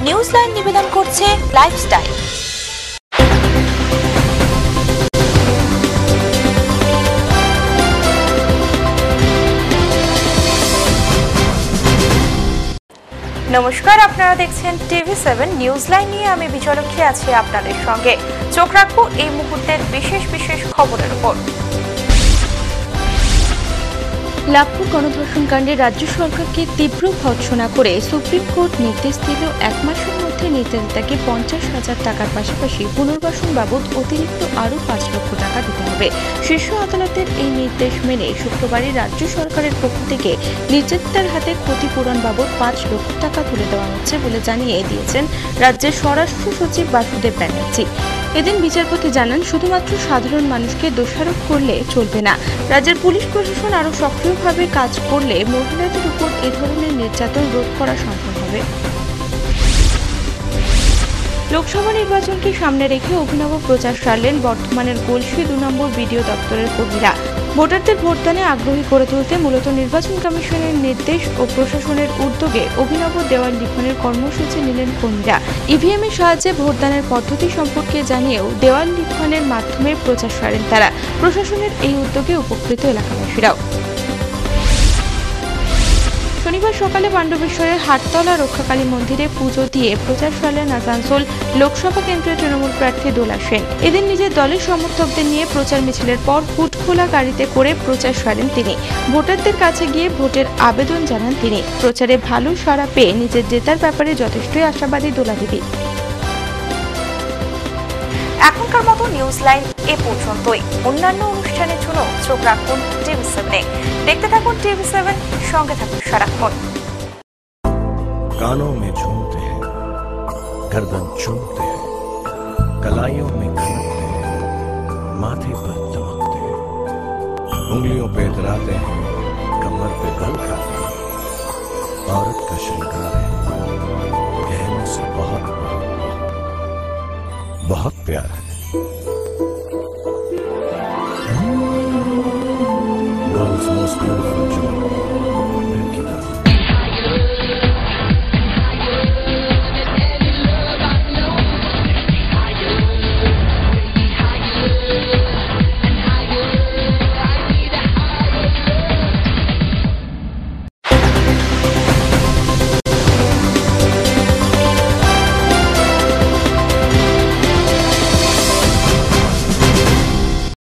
News line নিবেদন করছে lifestyle. নমস্কার, আপনারা দেখছেন TV7 নিউজ লাইন নিয়ে আমি বিজয়লক্ষ্মী আছি আপনাদের সঙ্গে। চোখ রাখবো এই মুহূর্তের বিশেষ খবরের উপর। লাভপুর গণধর্ষণ কাণ্ডে রাজ্য সরকারকে তীব্র ভর্ৎসনা করে সুপ্রিম কোর্ট নির্দেশ দিল 1 মাসের মধ্যে নির্যাতিতাকে 50,000 টাকার পাশাপাশি পুনর্বাসন বাবদ অতিরিক্ত আরও 5 লক্ষ টাকা দিতে হবে। শীর্ষ আদালতের এই নির্দেশ মেনে শুক্রবারই রাজ্য সরকারের পক্ষ থেকে নির্যাতিতার হাতে ক্ষতিপূরণ বাবদ 5 লক্ষ টাকা তুলে দেওয়া হচ্ছে বলে জানিয়ে দিয়েছেন রাজ্যের স্বরাষ্ট্র সচিব বাসুদেব ব্যানার্জি। এদিন বিচারপতি জানান, শুধুমাত্র সাধারণ মানুষকে দোষারোপ করলে চলবে না। রাজ্যের পুলিশ প্রশাসন আরও সক্রিয়ভাবে কাজ করলে মহিলাদের উপর এ ধরনের নির্যাতন রোধ করা সম্ভব হবে। লোকসভা নির্বাচনকে সামনে রেখে অভিনব প্রচার সারলেন বর্ধমানের গলসি 2 নম্বর বিডিও দপ্তরের কর্মীরা। ভোটারদের ভোটদানে আগ্রহী করে তুলতে মূলত নির্বাচন কমিশনের নির্দেশ ও প্রশাসনের উদ্যোগে অভিনব দেওয়াল লিখনের কর্মসূচি নিলেন কর্মীরা। ইভিএম এর সাহায্যে ভোটদানের পদ্ধতি সম্পর্কে জানিয়েও দেওয়াল লিখনের মাধ্যমে প্রচার সারেন তারা। প্রশাসনের এই উদ্যোগে উপকৃত এলাকাবাসীরাও। শনিবার সকালে পাণ্ডবেশ্বরের হাটতলা রক্ষাকালী মন্দিরে পুজো দিয়ে প্রচার সারলেন আসানসোল লোকসভা কেন্দ্রের তৃণমূল প্রার্থী দোলা সেন। এদিন নিজের দলের সমর্থকদের নিয়ে প্রচার মিছিলের পর হুটখোলা গাড়িতে করে প্রচার সারেন তিনি। ভোটারদের কাছে গিয়ে ভোটের আবেদন জানান তিনি। প্রচারে ভালো সাড়া পেয়ে নিজের জেতার ব্যাপারে যথেষ্টই আশাবাদী দোলা দেবী। এখনকার মতো নিউজ লাইন এ পর্যন্তই। অন্যান্য অনুষ্ঠানের জন্য চোখ রাখুন TV7-এ। দেখতে থাকুন TV7, সঙ্গে থাকুন সারাক্ষণ। कानों में झूमते हैं, गर्दन चूमते हैं, कलाइयों में खनकते हैं, माथे पर चमकते हैं, उंगलियों पे इतराते हैं, कमर पे बल खाते हैं। औरत का श्रृंगार है, गहनों से बहुत बहुत प्यार है। World's most beautiful jewel,